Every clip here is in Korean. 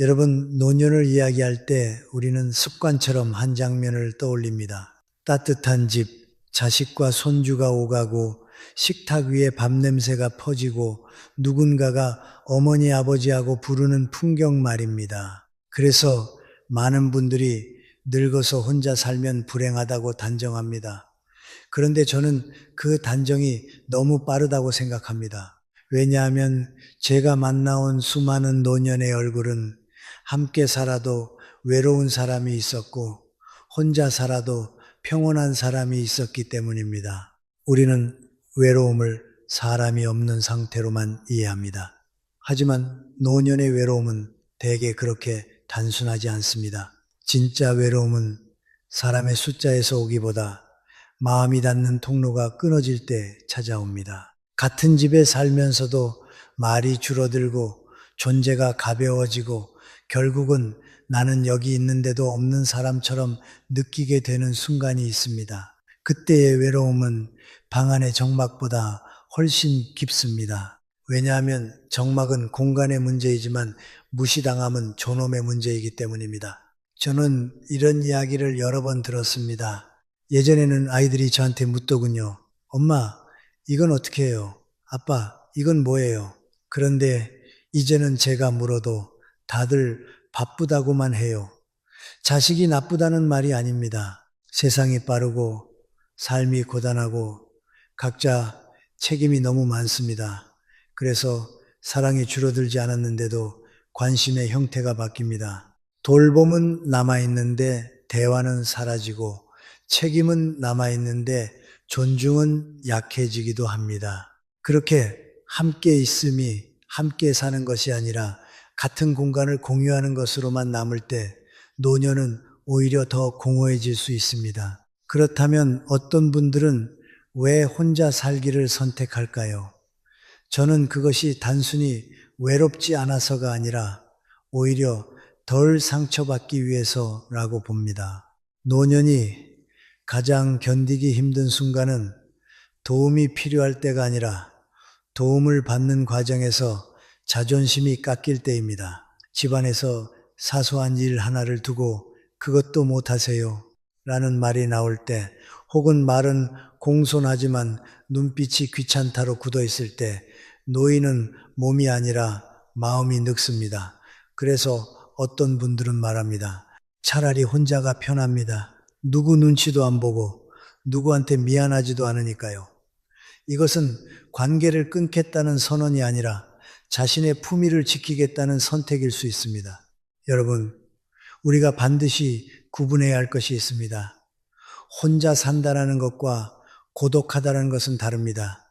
여러분, 노년을 이야기할 때 우리는 습관처럼 한 장면을 떠올립니다. 따뜻한 집, 자식과 손주가 오가고 식탁 위에 밥 냄새가 퍼지고 누군가가 어머니 아버지하고 부르는 풍경 말입니다. 그래서 많은 분들이 늙어서 혼자 살면 불행하다고 단정합니다. 그런데 저는 그 단정이 너무 빠르다고 생각합니다. 왜냐하면 제가 만나온 수많은 노년의 얼굴은 함께 살아도 외로운 사람이 있었고 혼자 살아도 평온한 사람이 있었기 때문입니다. 우리는 외로움을 사람이 없는 상태로만 이해합니다. 하지만 노년의 외로움은 대개 그렇게 단순하지 않습니다. 진짜 외로움은 사람의 숫자에서 오기보다 마음이 닿는 통로가 끊어질 때 찾아옵니다. 같은 집에 살면서도 말이 줄어들고 존재가 가벼워지고 결국은 나는 여기 있는데도 없는 사람처럼 느끼게 되는 순간이 있습니다. 그때의 외로움은 방 안의 정막보다 훨씬 깊습니다. 왜냐하면 정막은 공간의 문제이지만 무시당함은 존엄의 문제이기 때문입니다. 저는 이런 이야기를 여러 번 들었습니다. 예전에는 아이들이 저한테 묻더군요. 엄마, 이건 어떻게 해요? 아빠, 이건 뭐예요? 그런데 이제는 제가 물어도 다들 바쁘다고만 해요. 자식이 나쁘다는 말이 아닙니다. 세상이 빠르고 삶이 고단하고 각자 책임이 너무 많습니다. 그래서 사랑이 줄어들지 않았는데도 관심의 형태가 바뀝니다. 돌봄은 남아있는데 대화는 사라지고 책임은 남아있는데 존중은 약해지기도 합니다. 그렇게 함께 있음이 함께 사는 것이 아니라 같은 공간을 공유하는 것으로만 남을 때 노년은 오히려 더 공허해질 수 있습니다. 그렇다면 어떤 분들은 왜 혼자 살기를 선택할까요? 저는 그것이 단순히 외롭지 않아서가 아니라 오히려 덜 상처받기 위해서라고 봅니다. 노년이 가장 견디기 힘든 순간은 도움이 필요할 때가 아니라 도움을 받는 과정에서 자존심이 깎일 때입니다. 집안에서 사소한 일 하나를 두고 그것도 못하세요 라는 말이 나올 때, 혹은 말은 공손하지만 눈빛이 귀찮다로 굳어 있을 때 노인은 몸이 아니라 마음이 늙습니다. 그래서 어떤 분들은 말합니다. 차라리 혼자가 편합니다. 누구 눈치도 안 보고 누구한테 미안하지도 않으니까요. 이것은 관계를 끊겠다는 선언이 아니라 자신의 품위를 지키겠다는 선택일 수 있습니다. 여러분, 우리가 반드시 구분해야 할 것이 있습니다. 혼자 산다는 것과 고독하다는 것은 다릅니다.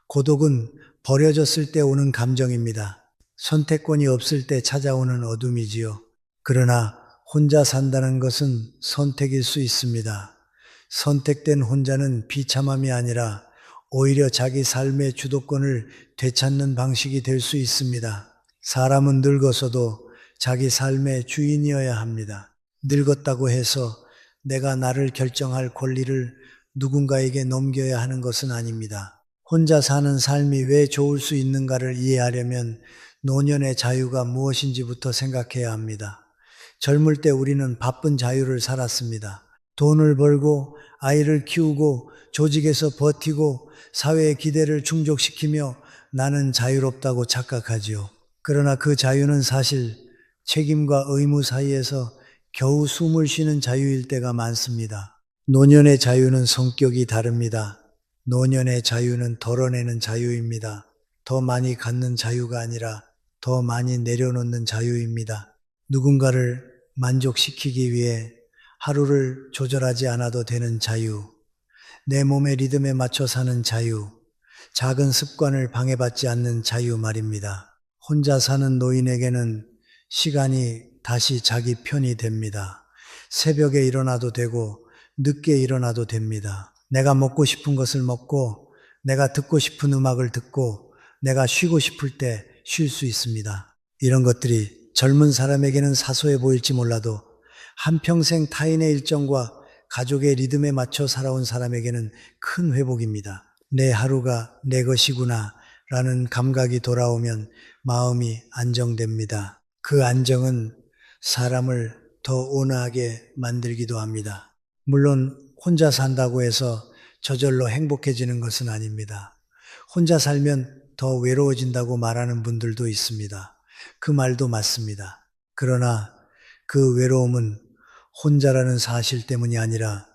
고독은 버려졌을 때 오는 감정입니다. 선택권이 없을 때 찾아오는 어둠이지요. 그러나 혼자 산다는 것은 선택일 수 있습니다. 선택된 혼자는 비참함이 아니라 오히려 자기 삶의 주도권을 되찾는 방식이 될 수 있습니다. 사람은 늙어서도 자기 삶의 주인이어야 합니다. 늙었다고 해서 내가 나를 결정할 권리를 누군가에게 넘겨야 하는 것은 아닙니다. 혼자 사는 삶이 왜 좋을 수 있는가를 이해하려면 노년의 자유가 무엇인지부터 생각해야 합니다. 젊을 때 우리는 바쁜 자유를 살았습니다. 돈을 벌고 아이를 키우고 조직에서 버티고 사회의 기대를 충족시키며 나는 자유롭다고 착각하지요. 그러나 그 자유는 사실 책임과 의무 사이에서 겨우 숨을 쉬는 자유일 때가 많습니다. 노년의 자유는 성격이 다릅니다. 노년의 자유는 덜어내는 자유입니다. 더 많이 갖는 자유가 아니라 더 많이 내려놓는 자유입니다. 누군가를 만족시키기 위해 하루를 조절하지 않아도 되는 자유, 내 몸의 리듬에 맞춰 사는 자유, 작은 습관을 방해받지 않는 자유 말입니다. 혼자 사는 노인에게는 시간이 다시 자기 편이 됩니다. 새벽에 일어나도 되고 늦게 일어나도 됩니다. 내가 먹고 싶은 것을 먹고 내가 듣고 싶은 음악을 듣고 내가 쉬고 싶을 때 쉴 수 있습니다. 이런 것들이 젊은 사람에게는 사소해 보일지 몰라도 한평생 타인의 일정과 가족의 리듬에 맞춰 살아온 사람에게는 큰 회복입니다. 내 하루가 내 것이구나 라는 감각이 돌아오면 마음이 안정됩니다. 그 안정은 사람을 더 온화하게 만들기도 합니다. 물론 혼자 산다고 해서 저절로 행복해지는 것은 아닙니다. 혼자 살면 더 외로워진다고 말하는 분들도 있습니다. 그 말도 맞습니다. 그러나 그 외로움은 혼자라는 사실 때문이 아니라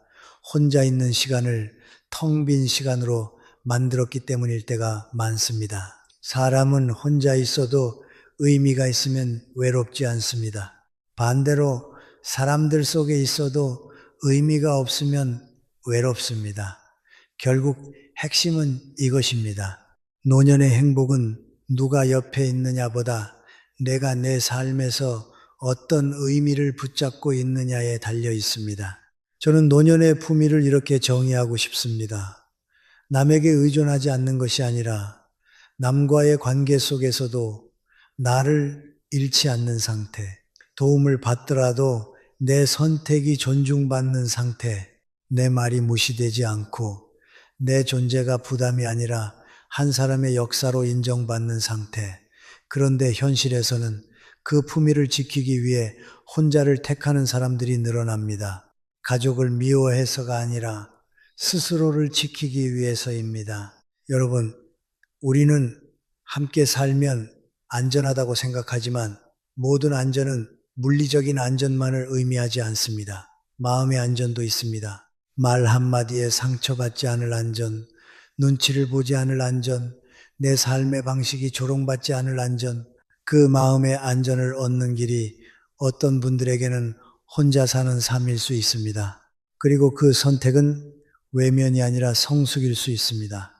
혼자 있는 시간을 텅 빈 시간으로 만들었기 때문일 때가 많습니다. 사람은 혼자 있어도 의미가 있으면 외롭지 않습니다. 반대로 사람들 속에 있어도 의미가 없으면 외롭습니다. 결국 핵심은 이것입니다. 노년의 행복은 누가 옆에 있느냐보다 내가 내 삶에서 어떤 의미를 붙잡고 있느냐에 달려 있습니다. 저는 노년의 품위를 이렇게 정의하고 싶습니다. 남에게 의존하지 않는 것이 아니라 남과의 관계 속에서도 나를 잃지 않는 상태, 도움을 받더라도 내 선택이 존중받는 상태, 내 말이 무시되지 않고 내 존재가 부담이 아니라 한 사람의 역사로 인정받는 상태. 그런데 현실에서는 그 품위를 지키기 위해 혼자를 택하는 사람들이 늘어납니다. 가족을 미워해서가 아니라 스스로를 지키기 위해서입니다. 여러분, 우리는 함께 살면 안전하다고 생각하지만 모든 안전은 물리적인 안전만을 의미하지 않습니다. 마음의 안전도 있습니다. 말 한마디에 상처받지 않을 안전, 눈치를 보지 않을 안전, 내 삶의 방식이 조롱받지 않을 안전, 그 마음의 안전을 얻는 길이 어떤 분들에게는 혼자 사는 삶일 수 있습니다. 그리고 그 선택은 외면이 아니라 성숙일 수 있습니다.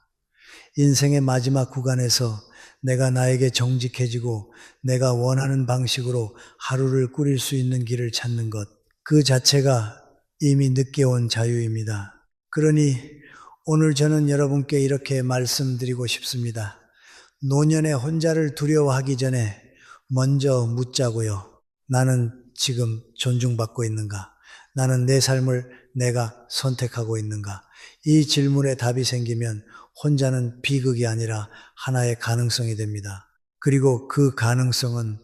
인생의 마지막 구간에서 내가 나에게 정직해지고 내가 원하는 방식으로 하루를 꾸릴 수 있는 길을 찾는 것, 그 자체가 이미 늦게 온 자유입니다. 그러니 오늘 저는 여러분께 이렇게 말씀드리고 싶습니다. 노년의 혼자를 두려워하기 전에 먼저 묻자고요. 나는 지금 존중받고 있는가? 나는 내 삶을 내가 선택하고 있는가? 이 질문에 답이 생기면 혼자는 비극이 아니라 하나의 가능성이 됩니다. 그리고 그 가능성은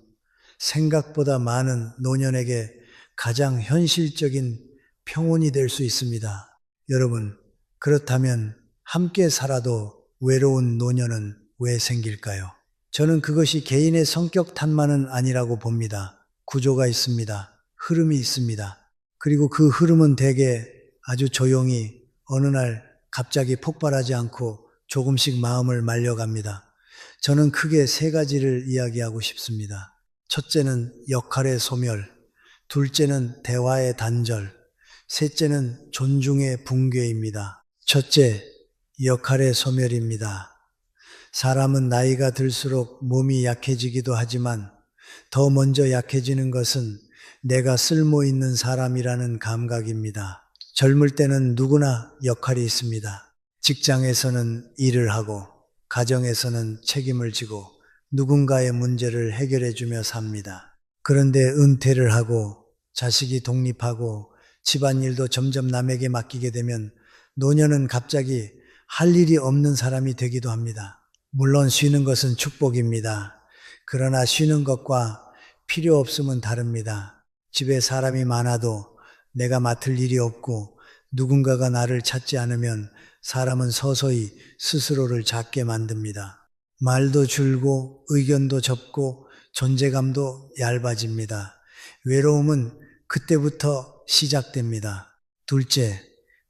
생각보다 많은 노년에게 가장 현실적인 평온이 될 수 있습니다. 여러분, 그렇다면 함께 살아도 외로운 노년은 왜 생길까요? 저는 그것이 개인의 성격 탓만은 아니라고 봅니다. 구조가 있습니다. 흐름이 있습니다. 그리고 그 흐름은 대개 아주 조용히 어느 날 갑자기 폭발하지 않고 조금씩 마음을 말려갑니다. 저는 크게 세 가지를 이야기하고 싶습니다. 첫째는 역할의 소멸, 둘째는 대화의 단절, 셋째는 존중의 붕괴입니다. 첫째, 역할의 소멸입니다. 사람은 나이가 들수록 몸이 약해지기도 하지만 더 먼저 약해지는 것은 내가 쓸모 있는 사람이라는 감각입니다. 젊을 때는 누구나 역할이 있습니다. 직장에서는 일을 하고, 가정에서는 책임을 지고, 누군가의 문제를 해결해 주며 삽니다. 그런데 은퇴를 하고, 자식이 독립하고, 집안일도 점점 남에게 맡기게 되면 노년은 갑자기 할 일이 없는 사람이 되기도 합니다. 물론 쉬는 것은 축복입니다. 그러나 쉬는 것과 필요 없음은 다릅니다. 집에 사람이 많아도 내가 맡을 일이 없고 누군가가 나를 찾지 않으면 사람은 서서히 스스로를 작게 만듭니다. 말도 줄고 의견도 접고 존재감도 얇아집니다. 외로움은 그때부터 시작됩니다. 둘째,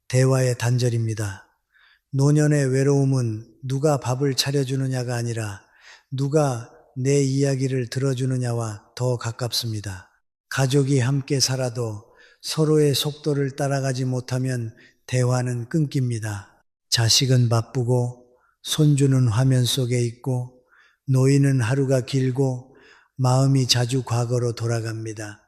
대화의 단절입니다. 노년의 외로움은 누가 밥을 차려주느냐가 아니라 누가 내 이야기를 들어주느냐와 더 가깝습니다. 가족이 함께 살아도 서로의 속도를 따라가지 못하면 대화는 끊깁니다. 자식은 바쁘고 손주는 화면 속에 있고 노인은 하루가 길고 마음이 자주 과거로 돌아갑니다.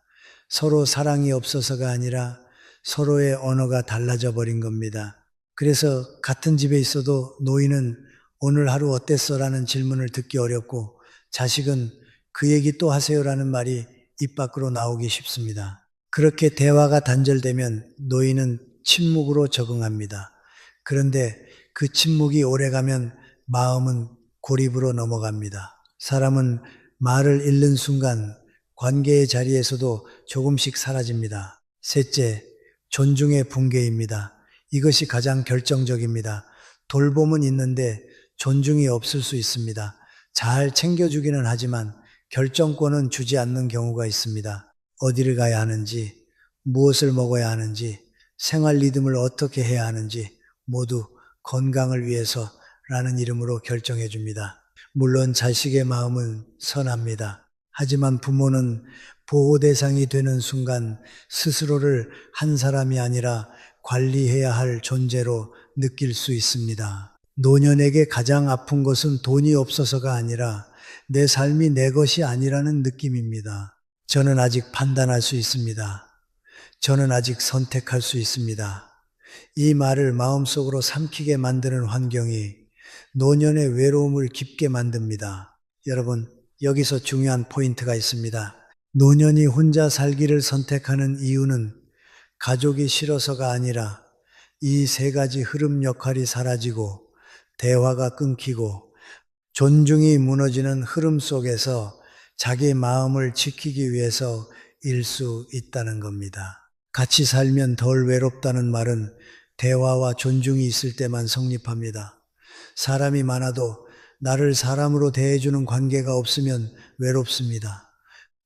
서로 사랑이 없어서가 아니라 서로의 언어가 달라져 버린 겁니다. 그래서 같은 집에 있어도 노인은 오늘 하루 어땠어? 라는 질문을 듣기 어렵고 자식은 그 얘기 또 하세요? 라는 말이 입 밖으로 나오기 쉽습니다. 그렇게 대화가 단절되면 노인은 침묵으로 적응합니다. 그런데 그 침묵이 오래가면 마음은 고립으로 넘어갑니다. 사람은 말을 잃는 순간 관계의 자리에서도 조금씩 사라집니다. 셋째, 존중의 붕괴입니다. 이것이 가장 결정적입니다. 돌봄은 있는데 존중이 없을 수 있습니다. 잘 챙겨주기는 하지만 결정권은 주지 않는 경우가 있습니다. 어디를 가야 하는지, 무엇을 먹어야 하는지, 생활 리듬을 어떻게 해야 하는지 모두 건강을 위해서라는 이름으로 결정해 줍니다. 물론 자식의 마음은 선합니다. 하지만 부모는 보호 대상이 되는 순간 스스로를 한 사람이 아니라 관리해야 할 존재로 느낄 수 있습니다. 노년에게 가장 아픈 것은 돈이 없어서가 아니라 내 삶이 내 것이 아니라는 느낌입니다. 저는 아직 판단할 수 있습니다. 저는 아직 선택할 수 있습니다. 이 말을 마음속으로 삼키게 만드는 환경이 노년의 외로움을 깊게 만듭니다. 여러분, 여기서 중요한 포인트가 있습니다. 노년이 혼자 살기를 선택하는 이유는 가족이 싫어서가 아니라 이 세 가지 흐름 역할이 사라지고 대화가 끊기고 존중이 무너지는 흐름 속에서 자기 마음을 지키기 위해서일 수 있다는 겁니다. 같이 살면 덜 외롭다는 말은 대화와 존중이 있을 때만 성립합니다. 사람이 많아도 나를 사람으로 대해주는 관계가 없으면 외롭습니다.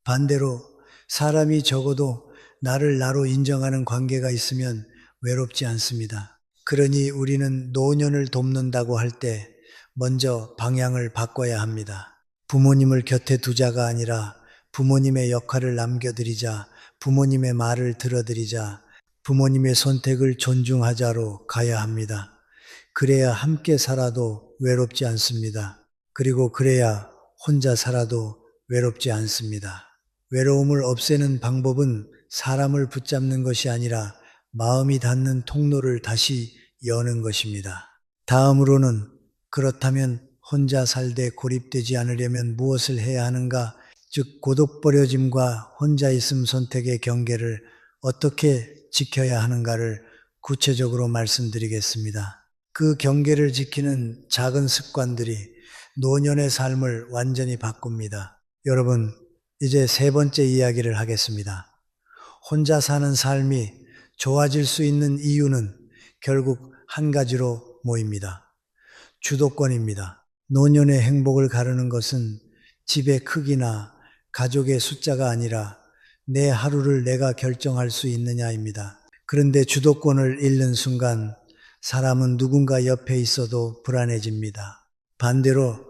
반대로 사람이 적어도 나를 나로 인정하는 관계가 있으면 외롭지 않습니다. 그러니 우리는 노년을 돕는다고 할 때 먼저 방향을 바꿔야 합니다. 부모님을 곁에 두자가 아니라 부모님의 역할을 남겨드리자, 부모님의 말을 들어드리자, 부모님의 선택을 존중하자로 가야 합니다. 그래야 함께 살아도 외롭지 않습니다. 그리고 그래야 혼자 살아도 외롭지 않습니다. 외로움을 없애는 방법은 사람을 붙잡는 것이 아니라 마음이 닿는 통로를 다시 여는 것입니다. 다음으로는 그렇다면 혼자 살되 고립되지 않으려면 무엇을 해야 하는가? 즉 고독버려짐과 혼자 있음 선택의 경계를 어떻게 지켜야 하는가를 구체적으로 말씀드리겠습니다. 그 경계를 지키는 작은 습관들이 노년의 삶을 완전히 바꿉니다. 여러분, 이제 세 번째 이야기를 하겠습니다. 혼자 사는 삶이 좋아질 수 있는 이유는 결국 한 가지로 모입니다. 주도권입니다. 노년의 행복을 가르는 것은 집의 크기나 가족의 숫자가 아니라 내 하루를 내가 결정할 수 있느냐입니다. 그런데 주도권을 잃는 순간 사람은 누군가 옆에 있어도 불안해집니다. 반대로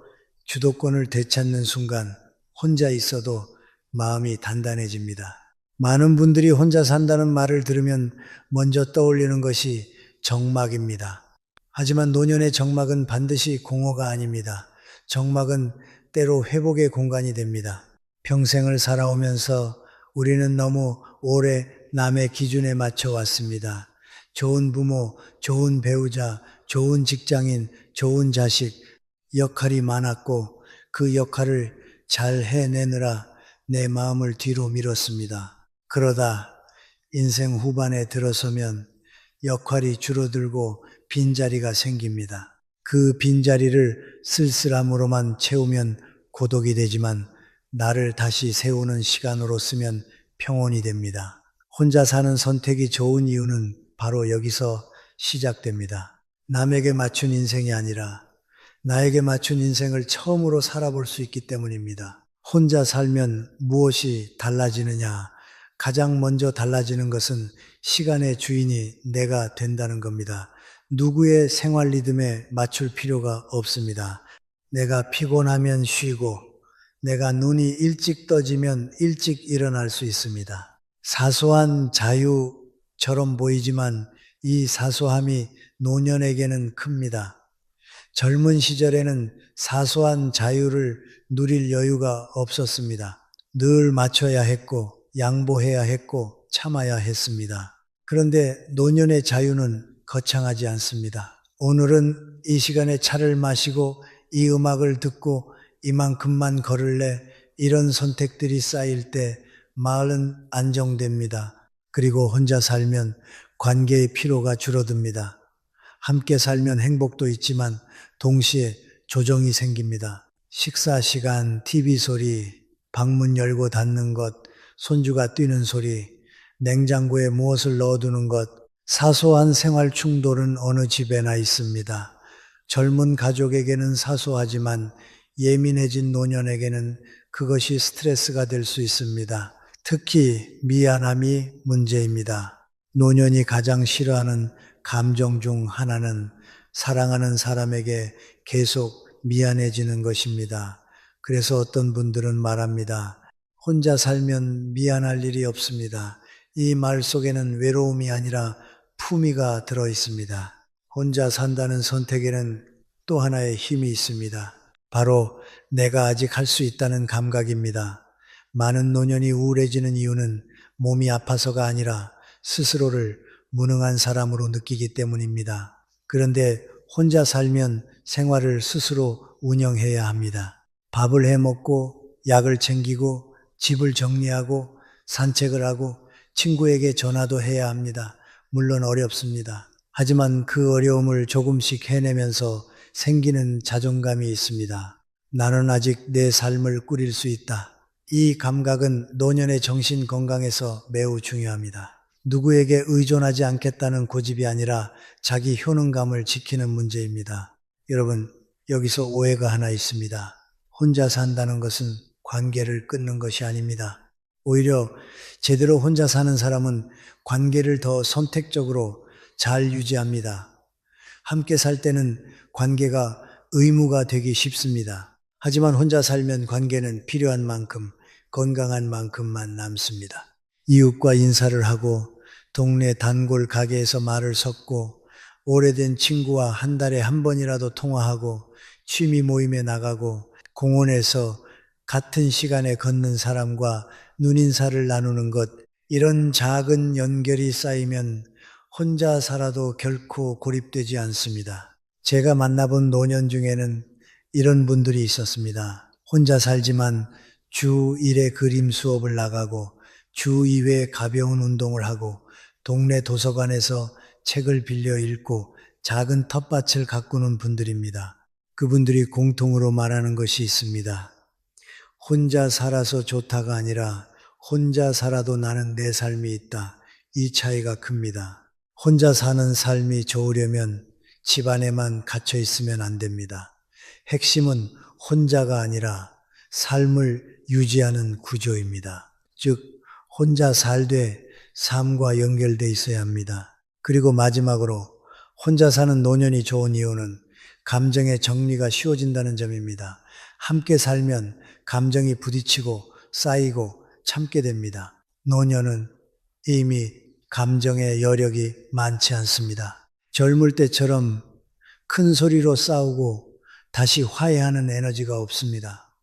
주도권을 되찾는 순간 혼자 있어도 마음이 단단해집니다. 많은 분들이 혼자 산다는 말을 들으면 먼저 떠올리는 것이 정막입니다. 하지만 노년의 정막은 반드시 공허가 아닙니다. 정막은 때로 회복의 공간이 됩니다. 평생을 살아오면서 우리는 너무 오래 남의 기준에 맞춰 왔습니다. 좋은 부모, 좋은 배우자, 좋은 직장인, 좋은 자식, 역할이 많았고 그 역할을 잘 해내느라 내 마음을 뒤로 밀었습니다. 그러다 인생 후반에 들어서면 역할이 줄어들고 빈자리가 생깁니다. 그 빈자리를 쓸쓸함으로만 채우면 고독이 되지만 나를 다시 세우는 시간으로 쓰면 평온이 됩니다. 혼자 사는 선택이 좋은 이유는 바로 여기서 시작됩니다. 남에게 맞춘 인생이 아니라 나에게 맞춘 인생을 처음으로 살아볼 수 있기 때문입니다. 혼자 살면 무엇이 달라지느냐? 가장 먼저 달라지는 것은 시간의 주인이 내가 된다는 겁니다. 누구의 생활 리듬에 맞출 필요가 없습니다. 내가 피곤하면 쉬고 내가 눈이 일찍 떠지면 일찍 일어날 수 있습니다. 사소한 자유처럼 보이지만 이 사소함이 노년에게는 큽니다. 젊은 시절에는 사소한 자유를 누릴 여유가 없었습니다. 늘 맞춰야 했고 양보해야 했고 참아야 했습니다. 그런데 노년의 자유는 거창하지 않습니다. 오늘은 이 시간에 차를 마시고 이 음악을 듣고 이만큼만 걸을래, 이런 선택들이 쌓일 때 마을은 안정됩니다. 그리고 혼자 살면 관계의 피로가 줄어듭니다. 함께 살면 행복도 있지만 동시에 조정이 생깁니다. 식사 시간, TV 소리, 방문 열고 닫는 것, 손주가 뛰는 소리, 냉장고에 무엇을 넣어두는 것, 사소한 생활 충돌은 어느 집에나 있습니다. 젊은 가족에게는 사소하지만 예민해진 노년에게는 그것이 스트레스가 될 수 있습니다. 특히 미안함이 문제입니다. 노년이 가장 싫어하는 감정 중 하나는 사랑하는 사람에게 계속 미안해지는 것입니다. 그래서 어떤 분들은 말합니다. 혼자 살면 미안할 일이 없습니다. 이 말 속에는 외로움이 아니라 품위가 들어 있습니다. 혼자 산다는 선택에는 또 하나의 힘이 있습니다. 바로 내가 아직 할 수 있다는 감각입니다. 많은 노년이 우울해지는 이유는 몸이 아파서가 아니라 스스로를 무능한 사람으로 느끼기 때문입니다. 그런데 혼자 살면 생활을 스스로 운영해야 합니다. 밥을 해 먹고 약을 챙기고 집을 정리하고 산책을 하고 친구에게 전화도 해야 합니다. 물론 어렵습니다. 하지만 그 어려움을 조금씩 해내면서 생기는 자존감이 있습니다. 나는 아직 내 삶을 꾸릴 수 있다. 이 감각은 노년의 정신 건강에서 매우 중요합니다. 누구에게 의존하지 않겠다는 고집이 아니라 자기 효능감을 지키는 문제입니다. 여러분, 여기서 오해가 하나 있습니다. 혼자 산다는 것은 관계를 끊는 것이 아닙니다. 오히려 제대로 혼자 사는 사람은 관계를 더 선택적으로 잘 유지합니다. 함께 살 때는 관계가 의무가 되기 쉽습니다. 하지만 혼자 살면 관계는 필요한 만큼, 건강한 만큼만 남습니다. 이웃과 인사를 하고, 동네 단골 가게에서 말을 섞고, 오래된 친구와 한 달에 한 번이라도 통화하고, 취미 모임에 나가고, 공원에서 같은 시간에 걷는 사람과 눈인사를 나누는 것, 이런 작은 연결이 쌓이면 혼자 살아도 결코 고립되지 않습니다. 제가 만나본 노년 중에는 이런 분들이 있었습니다. 혼자 살지만 주 1회 그림 수업을 나가고 주 2회 가벼운 운동을 하고 동네 도서관에서 책을 빌려 읽고 작은 텃밭을 가꾸는 분들입니다. 그분들이 공통으로 말하는 것이 있습니다. 혼자 살아서 좋다가 아니라 혼자 살아도 나는 내 삶이 있다. 이 차이가 큽니다. 혼자 사는 삶이 좋으려면 집 안에만 갇혀 있으면 안 됩니다. 핵심은 혼자가 아니라 삶을 유지하는 구조입니다. 즉, 혼자 살되 삶과 연결돼 있어야 합니다. 그리고 마지막으로 혼자 사는 노년이 좋은 이유는 감정의 정리가 쉬워진다는 점입니다. 함께 살면 감정이 부딪히고 쌓이고 참게 됩니다. 노년은 이미 감정의 여력이 많지 않습니다. 젊을 때처럼 큰 소리로 싸우고 다시 화해하는 에너지가 없습니다.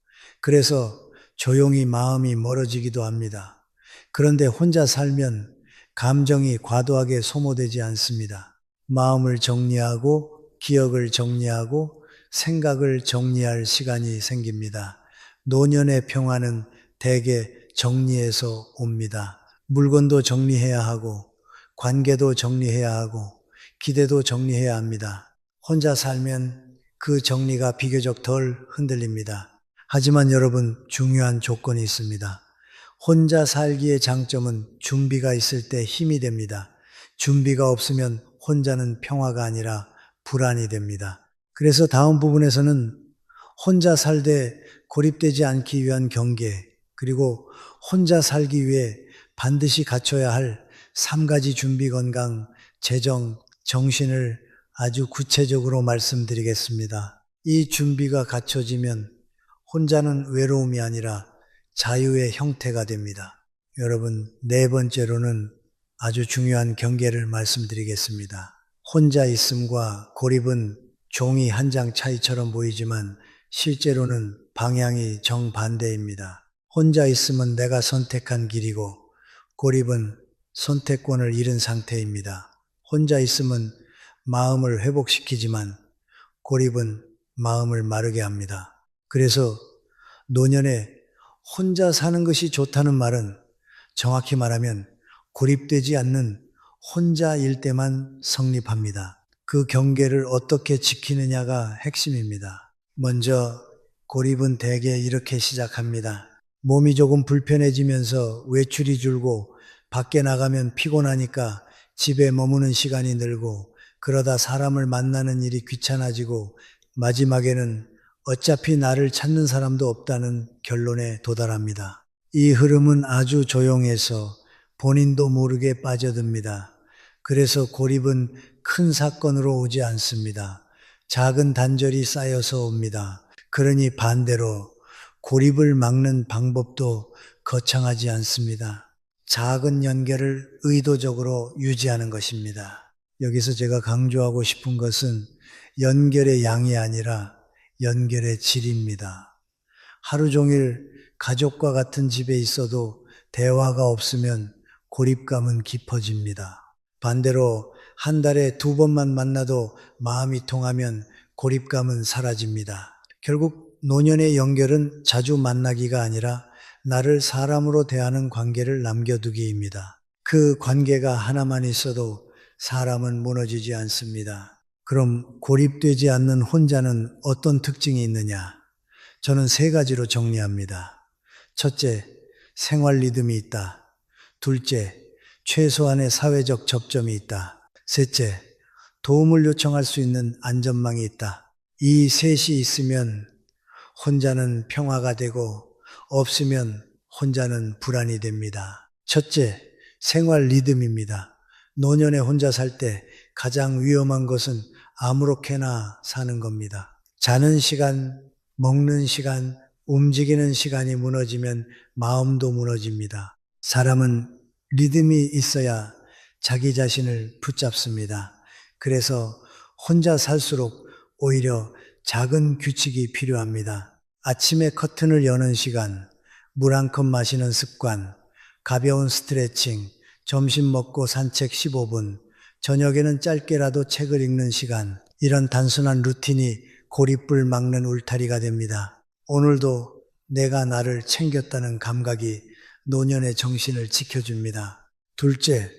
그래서 조용히 마음이 멀어지기도 합니다. 그런데 혼자 살면 감정이 과도하게 소모되지 않습니다. 마음을 정리하고 기억을 정리하고 생각을 정리할 시간이 생깁니다. 노년의 평화는 대개 정리에서 옵니다. 물건도 정리해야 하고 관계도 정리해야 하고 기대도 정리해야 합니다. 혼자 살면 그 정리가 비교적 덜 흔들립니다. 하지만 여러분, 중요한 조건이 있습니다. 혼자 살기의 장점은 준비가 있을 때 힘이 됩니다. 준비가 없으면 혼자는 평화가 아니라 불안이 됩니다. 그래서 다음 부분에서는 혼자 살되 고립되지 않기 위한 경계, 그리고 혼자 살기 위해 반드시 갖춰야 할 3가지 준비 건강, 재정, 정신을 아주 구체적으로 말씀드리겠습니다. 이 준비가 갖춰지면 혼자는 외로움이 아니라 자유의 형태가 됩니다. 여러분, 4번째로는 아주 중요한 경계를 말씀드리겠습니다. 혼자 있음과 고립은 종이 한 장 차이처럼 보이지만 실제로는 방향이 정반대입니다. 혼자 있음은 내가 선택한 길이고 고립은 선택권을 잃은 상태입니다. 혼자 있음은 마음을 회복시키지만 고립은 마음을 마르게 합니다. 그래서 노년에 혼자 사는 것이 좋다는 말은 정확히 말하면 고립되지 않는 혼자일 때만 성립합니다. 그 경계를 어떻게 지키느냐가 핵심입니다. 먼저 고립은 대개 이렇게 시작합니다. 몸이 조금 불편해지면서 외출이 줄고 밖에 나가면 피곤하니까 집에 머무는 시간이 늘고 그러다 사람을 만나는 일이 귀찮아지고 마지막에는 어차피 나를 찾는 사람도 없다는 결론에 도달합니다. 이 흐름은 아주 조용해서 본인도 모르게 빠져듭니다. 그래서 고립은 큰 사건으로 오지 않습니다. 작은 단절이 쌓여서 옵니다. 그러니 반대로 고립을 막는 방법도 거창하지 않습니다. 작은 연결을 의도적으로 유지하는 것입니다. 여기서 제가 강조하고 싶은 것은 연결의 양이 아니라 연결의 질입니다. 하루 종일 가족과 같은 집에 있어도 대화가 없으면 고립감은 깊어집니다. 반대로 한 달에 2번만 만나도 마음이 통하면 고립감은 사라집니다. 결국 노년의 연결은 자주 만나기가 아니라 나를 사람으로 대하는 관계를 남겨두기입니다. 그 관계가 하나만 있어도 사람은 무너지지 않습니다. 그럼 고립되지 않는 혼자는 어떤 특징이 있느냐? 저는 3가지로 정리합니다. 첫째, 생활 리듬이 있다. 둘째, 최소한의 사회적 접점이 있다. 셋째, 도움을 요청할 수 있는 안전망이 있다. 이 셋이 있으면 혼자는 평화가 되고 없으면 혼자는 불안이 됩니다. 첫째, 생활 리듬입니다. 노년에 혼자 살 때 가장 위험한 것은 아무렇게나 사는 겁니다. 자는 시간, 먹는 시간, 움직이는 시간이 무너지면 마음도 무너집니다. 사람은 리듬이 있어야 자기 자신을 붙잡습니다. 그래서 혼자 살수록 오히려 작은 규칙이 필요합니다. 아침에 커튼을 여는 시간, 물 한 컵 마시는 습관, 가벼운 스트레칭, 점심 먹고 산책 15분, 저녁에는 짧게라도 책을 읽는 시간, 이런 단순한 루틴이 고립을 막는 울타리가 됩니다. 오늘도 내가 나를 챙겼다는 감각이 노년의 정신을 지켜줍니다. 둘째,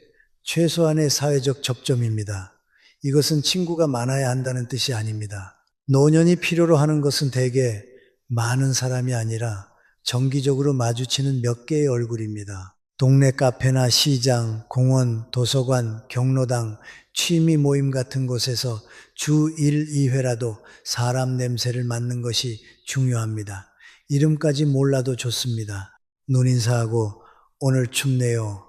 최소한의 사회적 접점입니다. 이것은 친구가 많아야 한다는 뜻이 아닙니다. 노년이 필요로 하는 것은 대개 많은 사람이 아니라 정기적으로 마주치는 몇 개의 얼굴입니다. 동네 카페나 시장, 공원, 도서관, 경로당, 취미 모임 같은 곳에서 주 1, 2회라도 사람 냄새를 맡는 것이 중요합니다. 이름까지 몰라도 좋습니다. 눈인사하고 오늘 춥네요.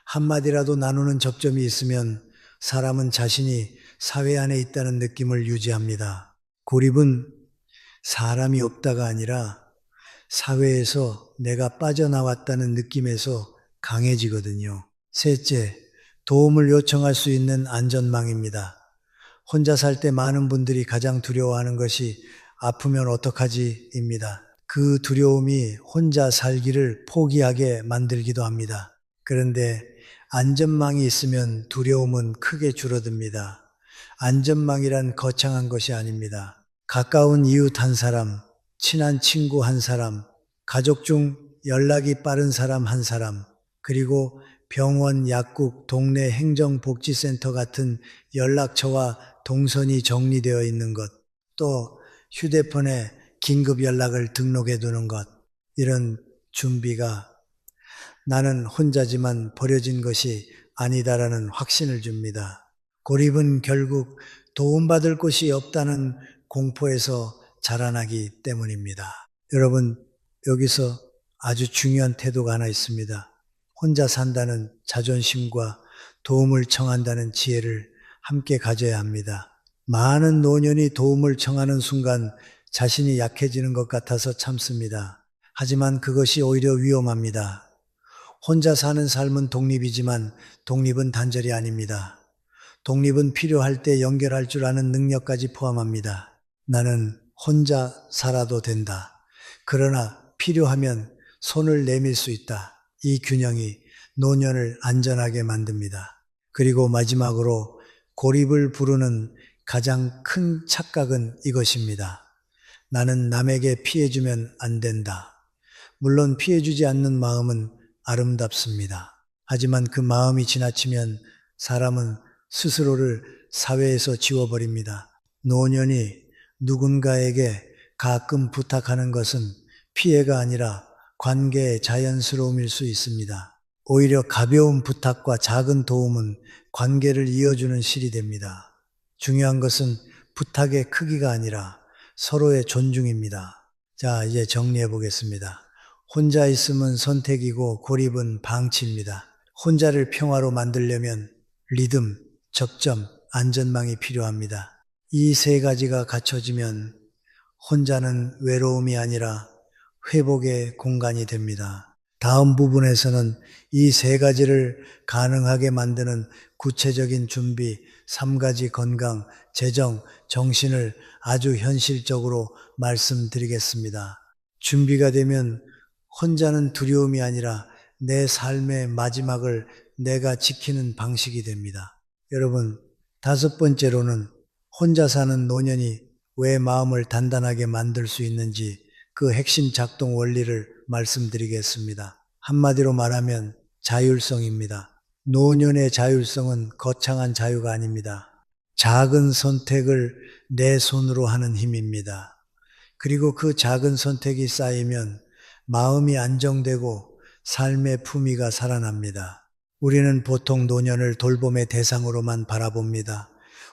한마디라도 나누는 접점이 있으면 사람은 자신이 사회 안에 있다는 느낌을 유지합니다. 고립은 사람이 없다가 아니라 사회에서 내가 빠져나왔다는 느낌에서 강해지거든요. 셋째, 도움을 요청할 수 있는 안전망입니다. 혼자 살 때 많은 분들이 가장 두려워하는 것이 아프면 어떡하지입니다. 그 두려움이 혼자 살기를 포기하게 만들기도 합니다. 그런데 안전망이 있으면 두려움은 크게 줄어듭니다. 안전망이란 거창한 것이 아닙니다. 가까운 이웃 한 사람, 친한 친구 한 사람, 가족 중 연락이 빠른 사람 한 사람, 그리고 병원, 약국, 동네 행정복지센터 같은 연락처와 동선이 정리되어 있는 것, 또 휴대폰에 긴급 연락을 등록해 두는 것, 이런 준비가 나는 혼자지만 버려진 것이 아니다라는 확신을 줍니다. 고립은 결국 도움받을 곳이 없다는 공포에서 자라나기 때문입니다. 여러분, 여기서 아주 중요한 태도가 하나 있습니다. 혼자 산다는 자존심과 도움을 청한다는 지혜를 함께 가져야 합니다. 많은 노년이 도움을 청하는 순간 자신이 약해지는 것 같아서 참습니다. 하지만 그것이 오히려 위험합니다. 혼자 사는 삶은 독립이지만 독립은 단절이 아닙니다. 독립은 필요할 때 연결할 줄 아는 능력까지 포함합니다. 나는 혼자 살아도 된다. 그러나 필요하면 손을 내밀 수 있다. 이 균형이 노년을 안전하게 만듭니다. 그리고 마지막으로 고립을 부르는 가장 큰 착각은 이것입니다. 나는 남에게 피해주면 안 된다. 물론 피해주지 않는 마음은 아름답습니다. 하지만 그 마음이 지나치면 사람은 스스로를 사회에서 지워버립니다. 노년이 누군가에게 가끔 부탁하는 것은 피해가 아니라 관계의 자연스러움일 수 있습니다. 오히려 가벼운 부탁과 작은 도움은 관계를 이어주는 실이 됩니다. 중요한 것은 부탁의 크기가 아니라 서로의 존중입니다. 자, 이제 정리해 보겠습니다. 혼자 있음은 선택이고 고립은 방치입니다. 혼자를 평화로 만들려면 리듬, 적점, 안전망이 필요합니다. 이 세 가지가 갖춰지면 혼자는 외로움이 아니라 회복의 공간이 됩니다. 다음 부분에서는 이 세 가지를 가능하게 만드는 구체적인 준비, 3가지 건강, 재정, 정신을 아주 현실적으로 말씀드리겠습니다. 준비가 되면 혼자는 두려움이 아니라 내 삶의 마지막을 내가 지키는 방식이 됩니다. 여러분, 5번째로는 혼자 사는 노년이 왜 마음을 단단하게 만들 수 있는지 그 핵심 작동 원리를 말씀드리겠습니다. 한마디로 말하면 자율성입니다. 노년의 자율성은 거창한 자유가 아닙니다. 작은 선택을 내 손으로 하는 힘입니다. 그리고 그 작은 선택이 쌓이면 마음이 안정되고 삶의 품위가 살아납니다. 우리는 보통 노년을 돌봄의 대상으로만 바라봅니다.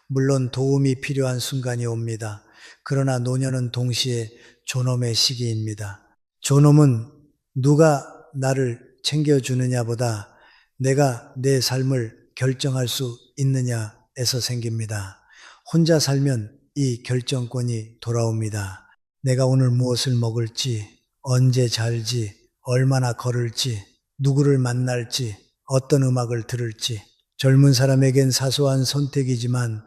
물론 도움이 필요한 순간이 옵니다. 그러나 노년은 동시에 존엄의 시기입니다. 존엄은 누가 나를 챙겨주느냐보다 내가 내 삶을 결정할 수 있느냐에서 생깁니다. 혼자 살면 이 결정권이 돌아옵니다. 내가 오늘 무엇을 먹을지, 언제 잘지, 얼마나 걸을지, 누구를 만날지, 어떤 음악을 들을지. 젊은 사람에겐 사소한 선택이지만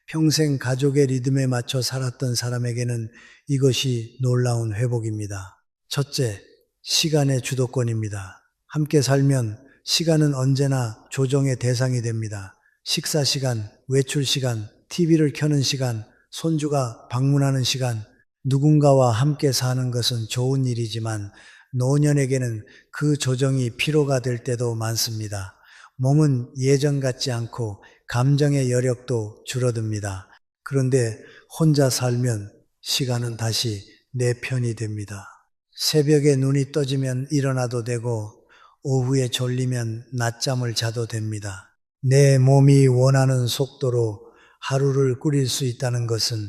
평생 가족의 리듬에 맞춰 살았던 사람에게는 이것이 놀라운 회복입니다. 첫째, 시간의 주도권입니다. 함께 살면 시간은 언제나 조정의 대상이 됩니다. 식사 시간, 외출 시간, TV를 켜는 시간, 손주가 방문하는 시간, 누군가와 함께 사는 것은 좋은 일이지만 노년에게는 그 조정이 피로가 될 때도 많습니다. 몸은 예전 같지 않고 감정의 여력도 줄어듭니다. 그런데 혼자 살면 시간은 다시 내 편이 됩니다. 새벽에 눈이 떠지면 일어나도 되고 오후에 졸리면 낮잠을 자도 됩니다. 내 몸이 원하는 속도로 하루를 꾸릴 수 있다는 것은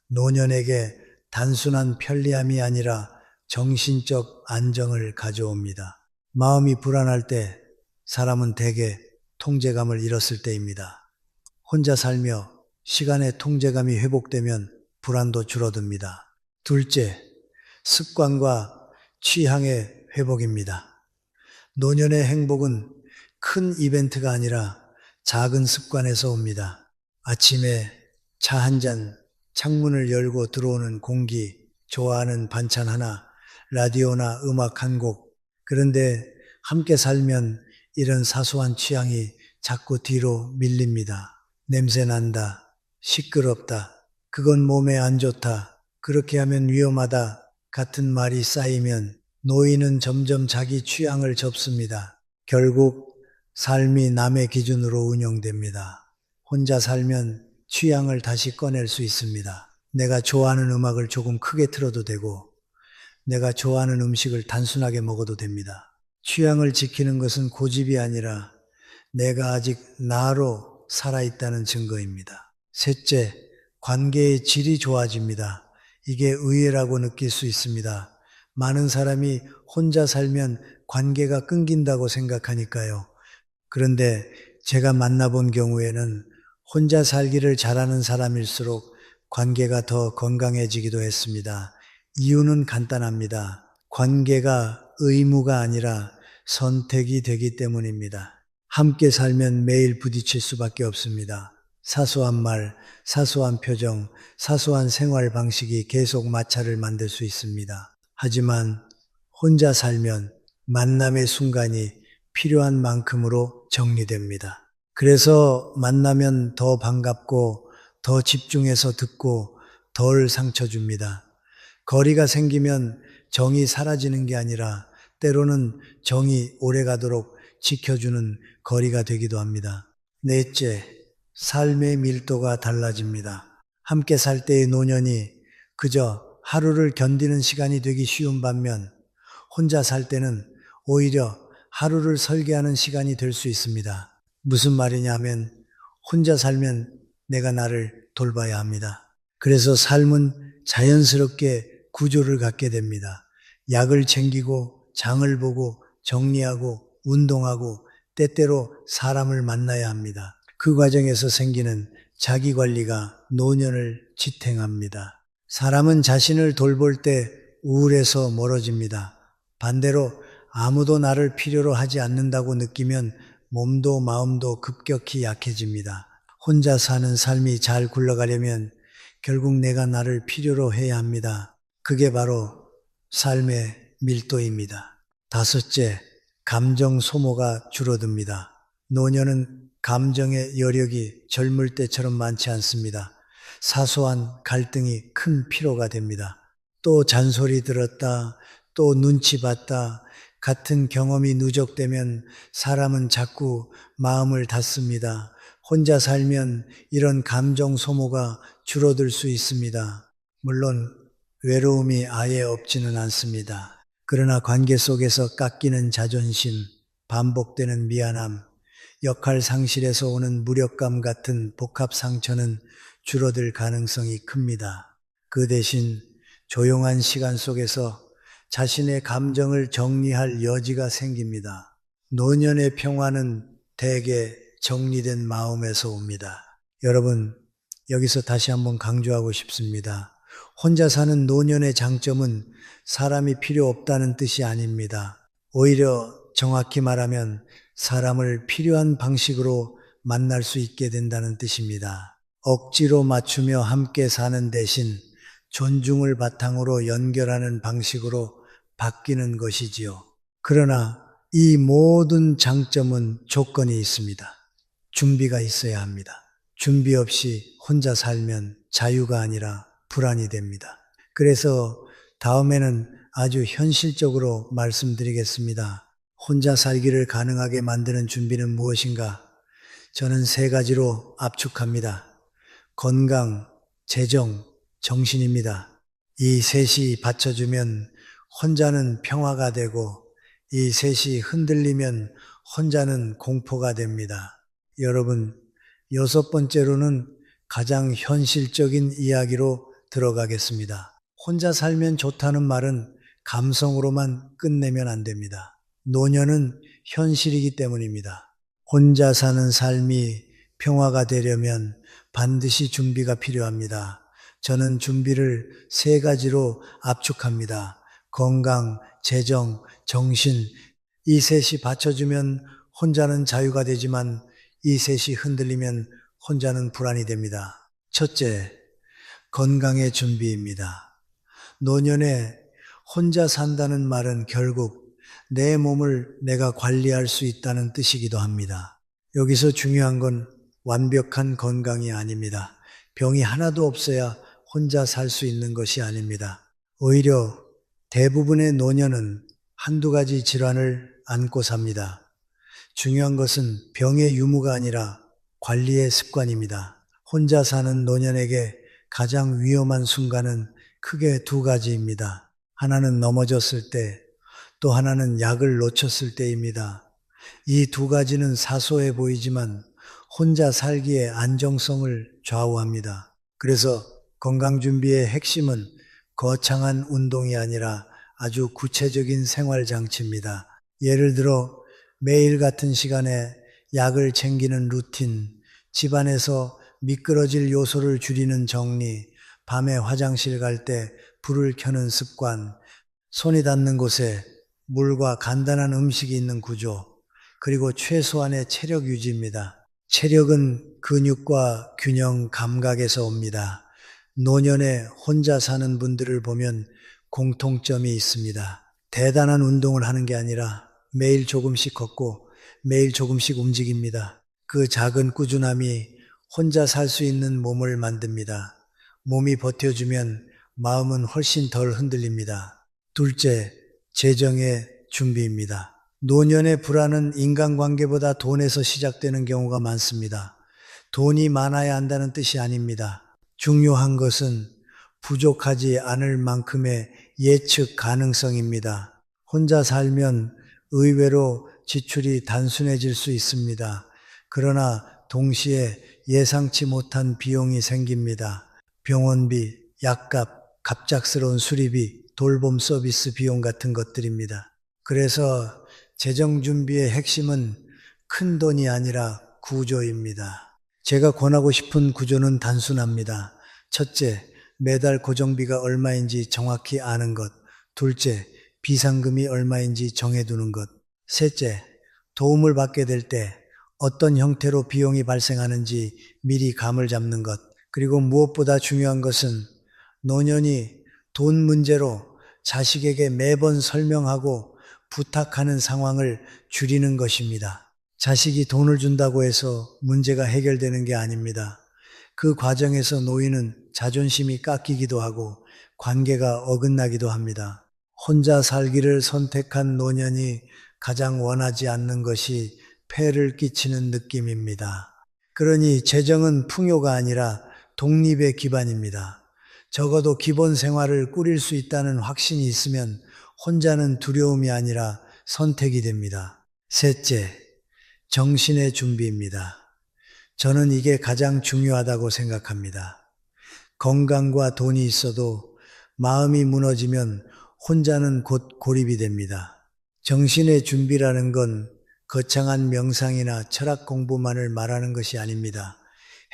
노년에게 단순한 편리함이 아니라 정신적 안정을 가져옵니다. 마음이 불안할 때 사람은 대개 통제감을 잃었을 때입니다. 혼자 살며 시간의 통제감이 회복되면 불안도 줄어듭니다. 둘째, 습관과 취향의 회복입니다. 노년의 행복은 큰 이벤트가 아니라 작은 습관에서 옵니다. 아침에 차 한 잔, 창문을 열고 들어오는 공기, 좋아하는 반찬 하나, 라디오나 음악 한 곡. 그런데 함께 살면 이런 사소한 취향이 자꾸 뒤로 밀립니다. 냄새 난다, 시끄럽다, 그건 몸에 안 좋다, 그렇게 하면 위험하다 같은 말이 쌓이면 노인은 점점 자기 취향을 접습니다. 결국 삶이 남의 기준으로 운영됩니다. 혼자 살면 취향을 다시 꺼낼 수 있습니다. 내가 좋아하는 음악을 조금 크게 틀어도 되고 내가 좋아하는 음식을 단순하게 먹어도 됩니다. 취향을 지키는 것은 고집이 아니라 내가 아직 나로 살아있다는 증거입니다. 셋째, 관계의 질이 좋아집니다. 이게 의외라고 느낄 수 있습니다. 많은 사람이 혼자 살면 관계가 끊긴다고 생각하니까요. 그런데 제가 만나본 경우에는 혼자 살기를 잘하는 사람일수록 관계가 더 건강해지기도 했습니다. 이유는 간단합니다. 관계가 의무가 아니라 선택이 되기 때문입니다. 함께 살면 매일 부딪힐 수밖에 없습니다. 사소한 말, 사소한 표정, 사소한 생활 방식이 계속 마찰을 만들 수 있습니다. 하지만 혼자 살면 만남의 순간이 필요한 만큼으로 정리됩니다. 그래서 만나면 더 반갑고 더 집중해서 듣고 덜 상처 줍니다. 거리가 생기면 정이 사라지는 게 아니라 때로는 정이 오래가도록 지켜주는 거리가 되기도 합니다. 넷째, 삶의 밀도가 달라집니다. 함께 살 때의 노년이 그저 하루를 견디는 시간이 되기 쉬운 반면 혼자 살 때는 오히려 하루를 설계하는 시간이 될 수 있습니다. 무슨 말이냐 하면 혼자 살면 내가 나를 돌봐야 합니다. 그래서 삶은 자연스럽게 구조를 갖게 됩니다. 약을 챙기고 장을 보고 정리하고 운동하고 때때로 사람을 만나야 합니다. 그 과정에서 생기는 자기관리가 노년을 지탱합니다. 사람은 자신을 돌볼 때 우울해서 멀어집니다. 반대로 아무도 나를 필요로 하지 않는다고 느끼면 몸도 마음도 급격히 약해집니다. 혼자 사는 삶이 잘 굴러가려면 결국 내가 나를 필요로 해야 합니다. 그게 바로 삶의 밀도입니다. 다섯째, 감정 소모가 줄어듭니다. 노년은 감정의 여력이 젊을 때처럼 많지 않습니다. 사소한 갈등이 큰 피로가 됩니다. 또 잔소리 들었다, 또 눈치 봤다, 같은 경험이 누적되면 사람은 자꾸 마음을 닫습니다. 혼자 살면 이런 감정 소모가 줄어들 수 있습니다. 물론 외로움이 아예 없지는 않습니다. 그러나 관계 속에서 깎이는 자존심, 반복되는 미안함, 역할 상실에서 오는 무력감 같은 복합 상처는 줄어들 가능성이 큽니다. 그 대신 조용한 시간 속에서 자신의 감정을 정리할 여지가 생깁니다. 노년의 평화는 대개 정리된 마음에서 옵니다. 여러분, 여기서 다시 한번 강조하고 싶습니다. 혼자 사는 노년의 장점은 사람이 필요 없다는 뜻이 아닙니다. 오히려 정확히 말하면 사람을 필요한 방식으로 만날 수 있게 된다는 뜻입니다. 억지로 맞추며 함께 사는 대신 존중을 바탕으로 연결하는 방식으로 바뀌는 것이지요. 그러나 이 모든 장점은 조건이 있습니다. 준비가 있어야 합니다. 준비 없이 혼자 살면 자유가 아니라 불안이 됩니다. 그래서 다음에는 아주 현실적으로 말씀드리겠습니다. 혼자 살기를 가능하게 만드는 준비는 무엇인가? 저는 세 가지로 압축합니다. 건강, 재정, 정신입니다. 이 셋이 받쳐주면 혼자는 평화가 되고 이 셋이 흔들리면 혼자는 공포가 됩니다. 여러분, 여섯 번째로는 가장 현실적인 이야기로 들어가겠습니다. 혼자 살면 좋다는 말은 감성으로만 끝내면 안 됩니다. 노년은 현실이기 때문입니다. 혼자 사는 삶이 평화가 되려면 반드시 준비가 필요합니다. 저는 준비를 세 가지로 압축합니다. 건강, 재정, 정신, 이 셋이 받쳐주면 혼자는 자유가 되지만 이 셋이 흔들리면 혼자는 불안이 됩니다. 첫째, 건강의 준비입니다. 노년에 혼자 산다는 말은 결국 내 몸을 내가 관리할 수 있다는 뜻이기도 합니다. 여기서 중요한 건 완벽한 건강이 아닙니다. 병이 하나도 없어야 혼자 살 수 있는 것이 아닙니다. 오히려 대부분의 노년은 한두 가지 질환을 안고 삽니다. 중요한 것은 병의 유무가 아니라 관리의 습관입니다. 혼자 사는 노년에게 가장 위험한 순간은 크게 두 가지입니다. 하나는 넘어졌을 때, 또 하나는 약을 놓쳤을 때입니다. 이 두 가지는 사소해 보이지만 혼자 살기의 안정성을 좌우합니다. 그래서 건강준비의 핵심은 거창한 운동이 아니라 아주 구체적인 생활장치입니다. 예를 들어 매일 같은 시간에 약을 챙기는 루틴, 집안에서 미끄러질 요소를 줄이는 정리, 밤에 화장실 갈 때 불을 켜는 습관, 손이 닿는 곳에 물과 간단한 음식이 있는 구조, 그리고 최소한의 체력 유지입니다. 체력은 근육과 균형 감각에서 옵니다. 노년에 혼자 사는 분들을 보면 공통점이 있습니다. 대단한 운동을 하는 게 아니라 매일 조금씩 걷고 매일 조금씩 움직입니다. 그 작은 꾸준함이 혼자 살 수 있는 몸을 만듭니다. 몸이 버텨주면 마음은 훨씬 덜 흔들립니다. 둘째, 재정의 준비입니다. 노년의 불안은 인간관계보다 돈에서 시작되는 경우가 많습니다. 돈이 많아야 한다는 뜻이 아닙니다. 중요한 것은 부족하지 않을 만큼의 예측 가능성입니다. 혼자 살면 의외로 지출이 단순해질 수 있습니다. 그러나 동시에 예상치 못한 비용이 생깁니다. 병원비, 약값, 갑작스러운 수리비, 돌봄 서비스 비용 같은 것들입니다. 그래서 재정 준비의 핵심은 큰 돈이 아니라 구조입니다. 제가 권하고 싶은 구조는 단순합니다. 첫째, 매달 고정비가 얼마인지 정확히 아는 것. 둘째, 비상금이 얼마인지 정해두는 것. 셋째, 도움을 받게 될 때 어떤 형태로 비용이 발생하는지 미리 감을 잡는 것. 그리고 무엇보다 중요한 것은 노년이 돈 문제로 자식에게 매번 설명하고 부탁하는 상황을 줄이는 것입니다. 자식이 돈을 준다고 해서 문제가 해결되는 게 아닙니다. 그 과정에서 노인은 자존심이 깎이기도 하고 관계가 어긋나기도 합니다. 혼자 살기를 선택한 노년이 가장 원하지 않는 것이 폐를 끼치는 느낌입니다. 그러니 재정은 풍요가 아니라 독립의 기반입니다. 적어도 기본 생활을 꾸릴 수 있다는 확신이 있으면 혼자는 두려움이 아니라 선택이 됩니다. 셋째, 정신의 준비입니다. 저는 이게 가장 중요하다고 생각합니다. 건강과 돈이 있어도 마음이 무너지면 혼자는 곧 고립이 됩니다. 정신의 준비라는 건 거창한 명상이나 철학 공부만을 말하는 것이 아닙니다.